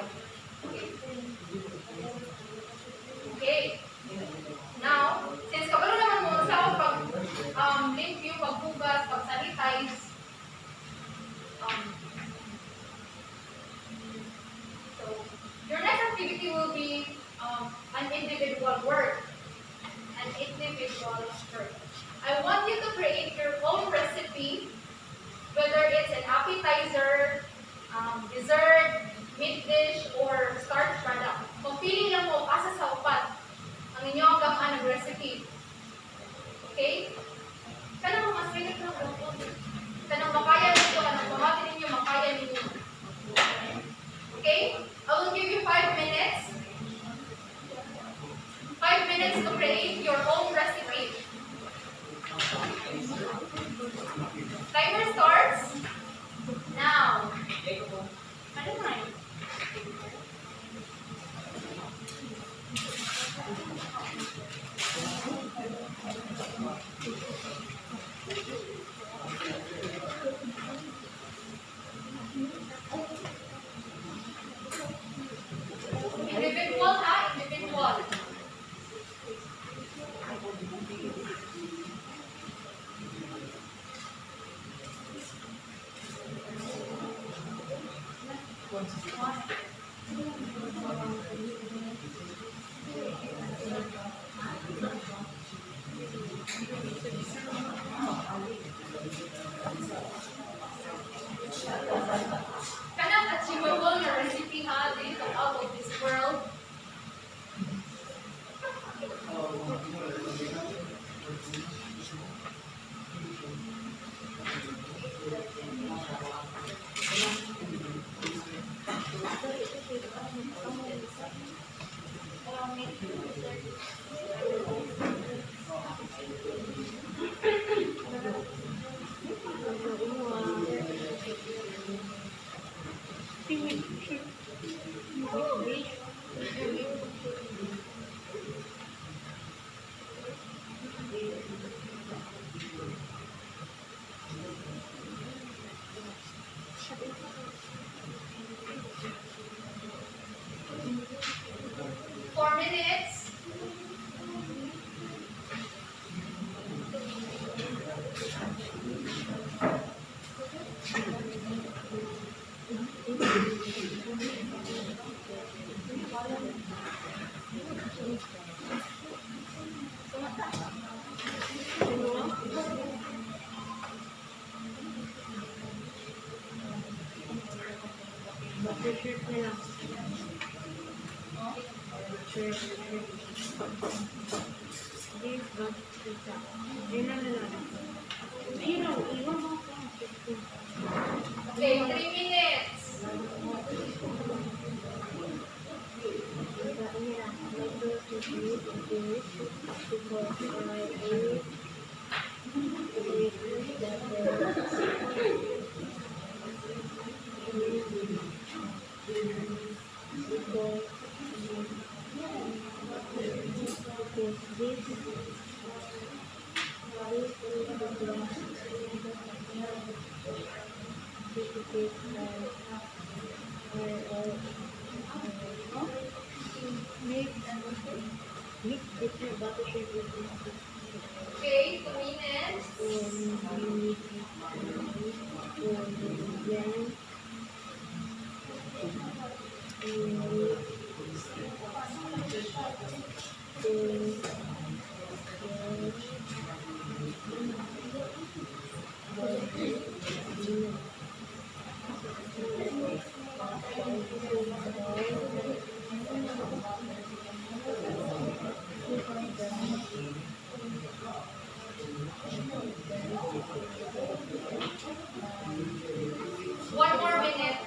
[SPEAKER 1] Okay. Now, since kabalo naman mo sa pag limpyo, paghugas, pag-sanitize, so your next activity will be an individual work. An individual work. I want you to create your own recipe, whether it's an appetizer, dessert, meat dish, or starch product. Kung pili lang mo, asa sa upat ang inyong gamaan ng recipe. Okay? Kanang mas pilit lang po. Kanang makaya nito, kanang pamati ninyo, makaya ninyo. Okay? I will give you 5 minutes. 5 minutes to create your own recipe. Timer starts now. Ano na yun? Individual ha? Individual. Kanang achievable na recipe ha, dito out of this world. Okay, 3 minutes. Okay, 2 minutes. One more minute.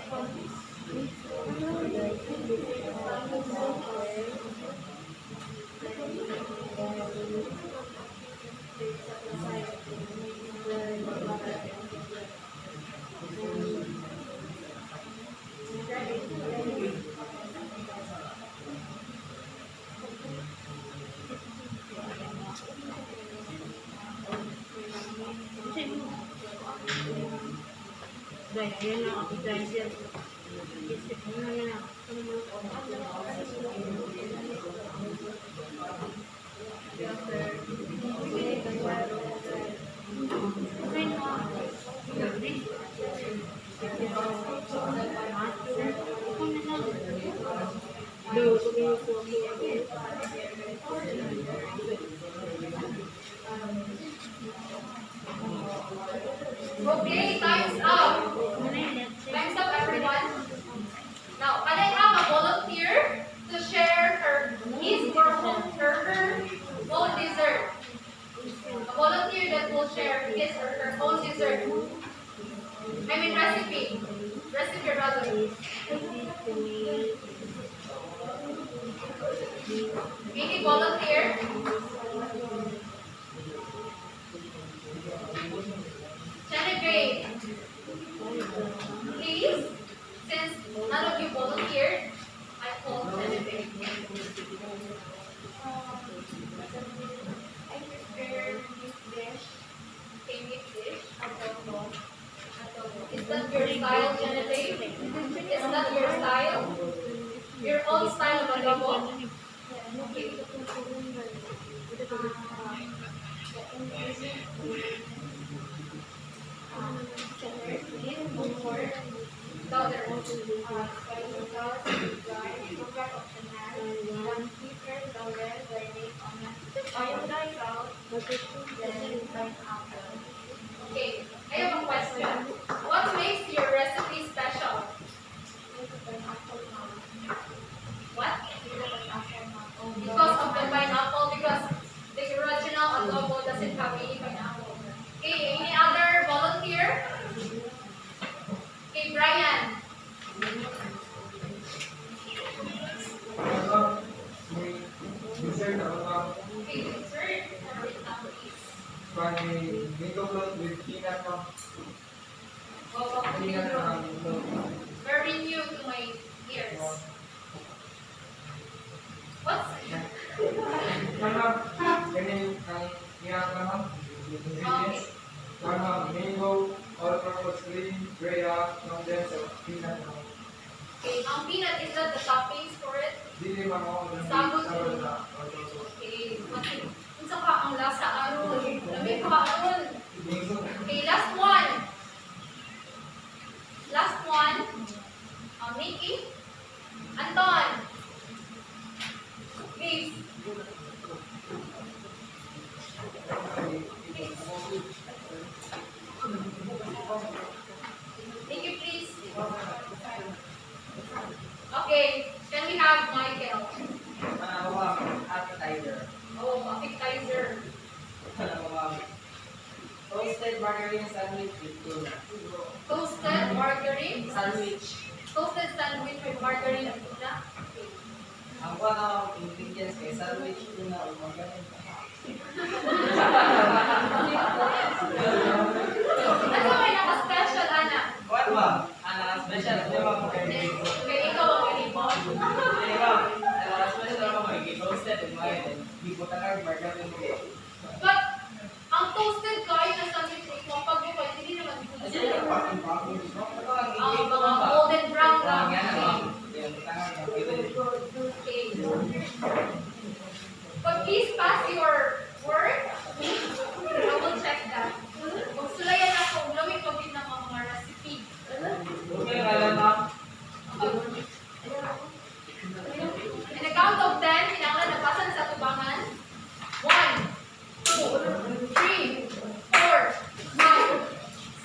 [SPEAKER 1] Okay, time's up. Time's up, everyone. Now, can I have a volunteer to share his or her own dessert? A volunteer that will share his or her own dessert. I mean recipe. Recipe rather. Any volunteer? Genevieve, please, since none of you volunteered, I call Genevieve.
[SPEAKER 3] I prepare this dish.
[SPEAKER 1] Favorite dish?
[SPEAKER 3] Adobo.
[SPEAKER 1] Is that your style, Genevieve? Is that your style? Your own style of adobo? Okay. Louder.
[SPEAKER 3] Soy sauce, dry, sugar optional, 1 liter laurel, garlic, onion, salt, then pineapple.
[SPEAKER 1] Okay, I have a question. What makes your recipe special? What? Because of the pineapple, because the original adobo doesn't have any pineapple. Okay, any other volunteer? Okay, Brian.
[SPEAKER 5] May dessert ako ma'am.
[SPEAKER 1] Okay, dessert.
[SPEAKER 5] May mango float with peanut ma'am.
[SPEAKER 1] Oh,
[SPEAKER 5] Peanut ma'am.
[SPEAKER 1] very new to my ears. What's
[SPEAKER 5] Ma'am, ganyan ang ginagawa ma'am. Ingredients. Ma'am, mango, all-purpose cream, graham, condensed, and peanut ma'am.
[SPEAKER 1] okay? Peanut, is that the toppings for it?
[SPEAKER 5] Dili ma'am ako.
[SPEAKER 1] Sabot.
[SPEAKER 5] na.
[SPEAKER 1] Okay, kung sa ka ang lasa aron, lamig ka aron. Okay, last one. Last one. Mickey. Anton. Please. Mickey, please. Okay, can we have Michael?
[SPEAKER 2] Appetizer.
[SPEAKER 1] Oh, appetizer.
[SPEAKER 2] Toasted margarine sandwich with tuna.
[SPEAKER 1] Toasted margarine.
[SPEAKER 2] Sandwich.
[SPEAKER 1] Toasted sandwich with margarine and tuna. Okay.
[SPEAKER 2] Ang kuha ng ingredients kay sandwich, tuna, o margarine.
[SPEAKER 1] Ano may naka-special, Ana?
[SPEAKER 2] Kuha ba? Special, di ba mo kayo?
[SPEAKER 1] Okay, ikaw ang ganipon.
[SPEAKER 2] Di ba? Special ako may toasted and margarine. Di ko talaga margarine mo.
[SPEAKER 1] But, ang toasted kahit na sandwich ito, pag mo pa, hindi naman
[SPEAKER 2] Kasi
[SPEAKER 1] toasted.
[SPEAKER 2] yung parking.
[SPEAKER 1] Ang mga golden brown lang. Okay. But please pass your work. I will check that. Magsulayan ako, gawin ko din ng mga recipe.
[SPEAKER 2] Okay, alam na.
[SPEAKER 1] In a count of 10, kinanglan napasan sa tubangan. 1, 2, 3, 4, 5,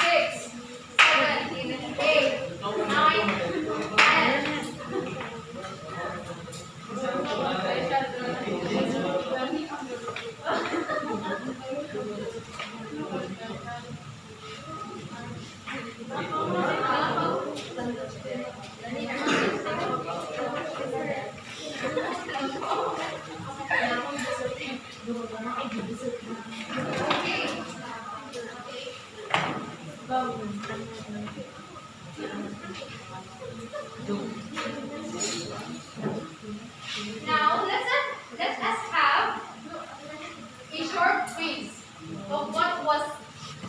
[SPEAKER 1] 6, 7, 8, Now, let us have a short quiz of what was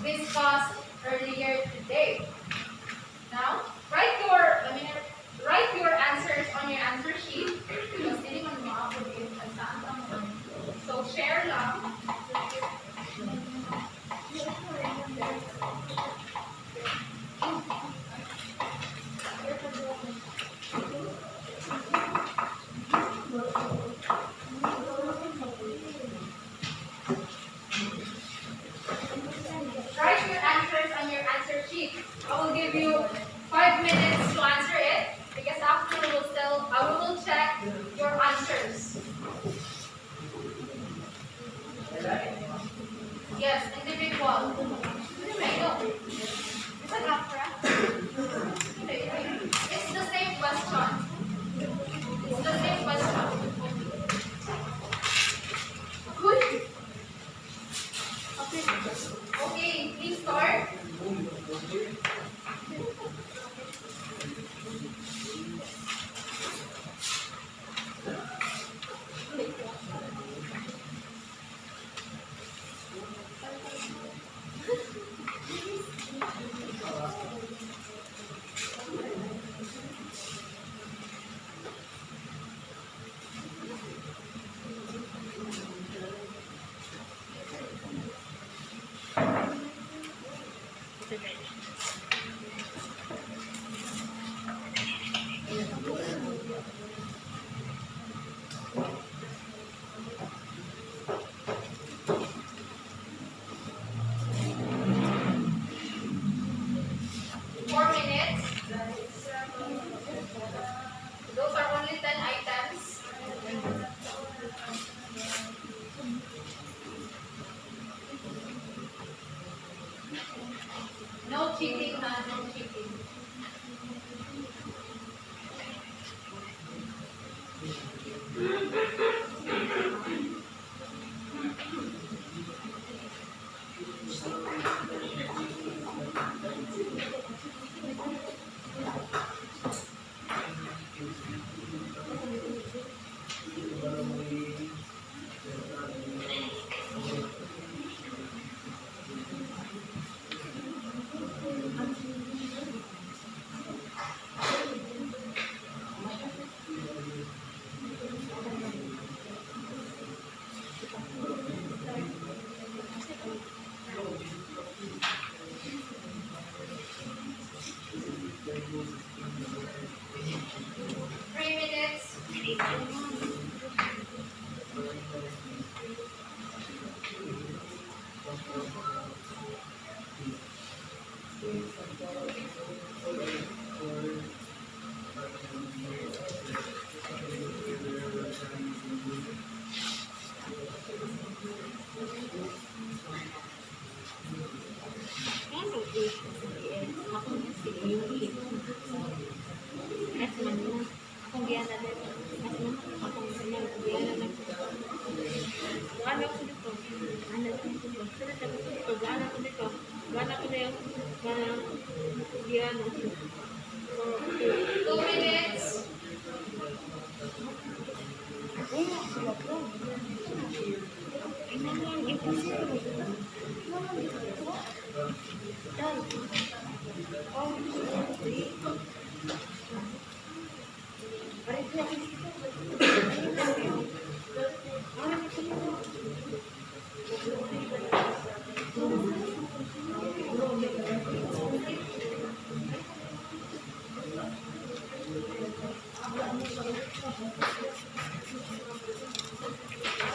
[SPEAKER 1] discussed earlier today. 3 minutes.
[SPEAKER 3] Ano eh? Ako na si Yuli. As man na. Akong Diana din. As man. Akong Diana na. Gana ko dito. Ano ko dito. Sila tabi ko dito. Gana ko dito. Gana ko na yung gana Diana. So,
[SPEAKER 1] 2 minutes.
[SPEAKER 3] ay na. Sila ko. Ay na lang. Impossible. Done. Oh,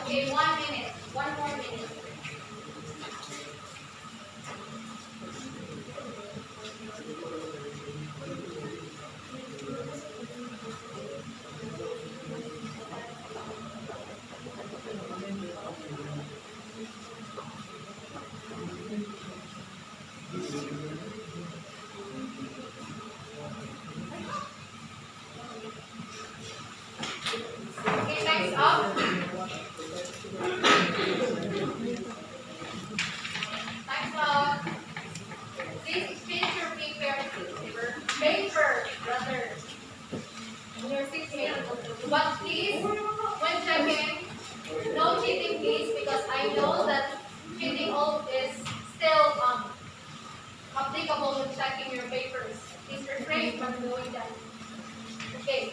[SPEAKER 1] Okay, 1 minute. 1 more minute. Okay, time's up. Time's up. Please exchange your paper, brother. In your 6 minutes. But please, when checking, no cheating, please, because I know that cheating oath is still applicable when checking your papers. Please refrain from doing that. Okay.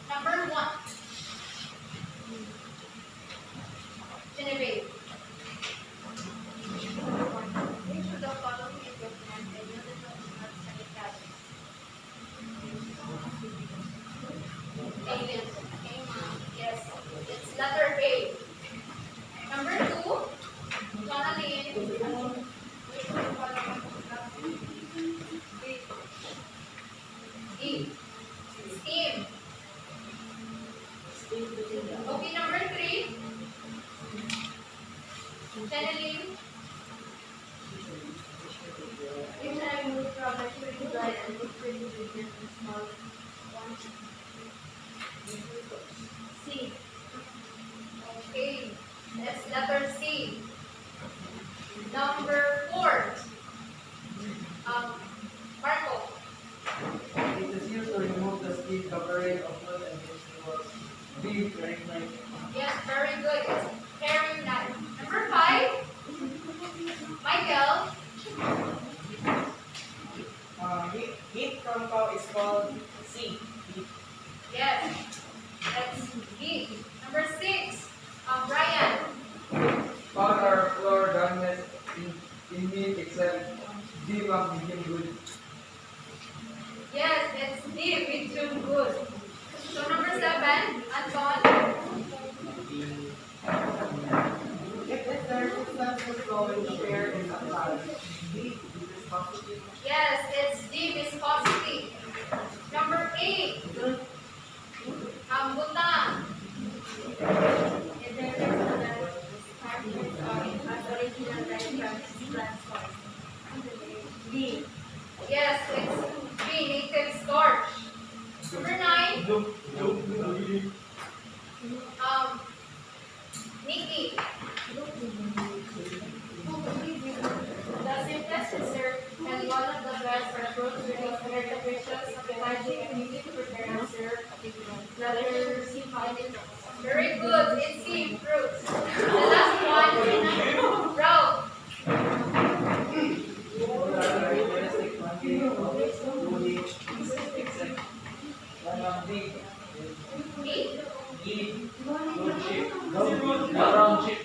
[SPEAKER 1] Number 1. Genevieve. Which of the following is represented in the not sanitary? Alien. Yes, it's letter A. Number 2, Jonathan. Which of the following E. Steam. Okay, number 3, Channeling.
[SPEAKER 3] Which I moved from a pretty bright and liquid ingredient in small quantity. C.
[SPEAKER 1] Okay, that's letter C. Number 4, Marco.
[SPEAKER 5] It is used to remove the skin covering of food and vegetables. B. Paring knife.
[SPEAKER 1] Yes, very good. It's paring knife. Number 5, Michael.
[SPEAKER 2] Heat compound is called C.
[SPEAKER 1] Yes, that's heat. Number 6, Brian.
[SPEAKER 5] Powder, flour, darkness, in meat, except deep of medium good.
[SPEAKER 1] Yes, it's deep. It's too good. So number 7, Anton.
[SPEAKER 2] If the circumstances going share in the class, B. Viscosity.
[SPEAKER 1] Yes, it's D, viscosity. Number 8, Butang.
[SPEAKER 3] It refers to the starches as original diagrams transformed. D.
[SPEAKER 1] Yes, it's B, native starch. Number 9, Very good. It's C, fruits. The last one, route.
[SPEAKER 4] What are the characteristic quantity of woody except one of the
[SPEAKER 1] B.
[SPEAKER 4] meat, round shape, round shape.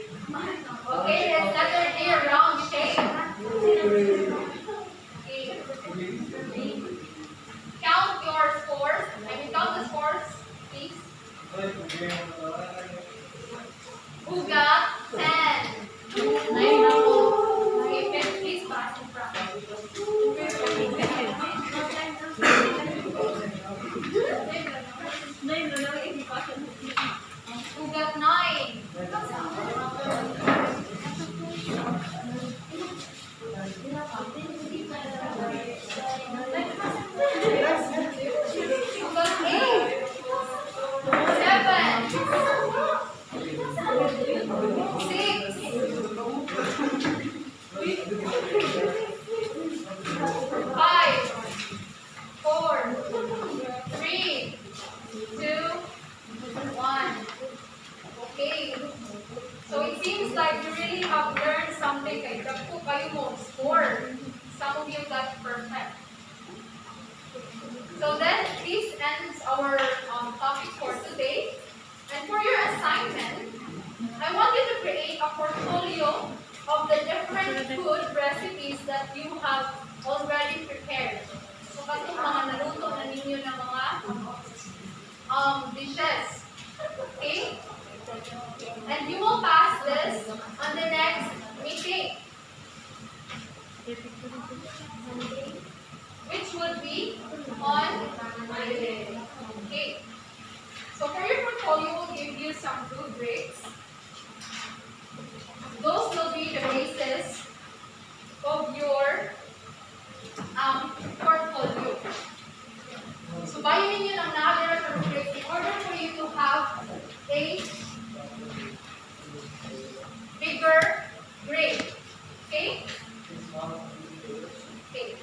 [SPEAKER 1] Okay, it's letter D, round shape. Okay. Count your scores. Count the scores, please. Who got 10? Okay, please pass in front. Who got 9? Who got 8? 7? 6? 5? 4? 3? 2? 1. Okay. So it seems like you really have learned something kay Dagko kayo mo score. Some of you got perfect. So then this ends our topic for today. And for your assignment, I want you to create a portfolio of the different food recipes that you have already prepared. So katong mga naluto na ninyo ng mga dishes. Okay? And you will pass this on the next meeting, which would be on Monday. Okay. So for your portfolio, we'll give you some rubrics. Those will be the basis of your portfolio. So bayan ninyo ng number of rubrics in order for you to have a bigger grade. Okay? Okay.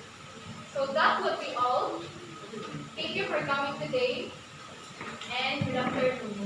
[SPEAKER 1] So that would be all. Thank you for coming today and good afternoon.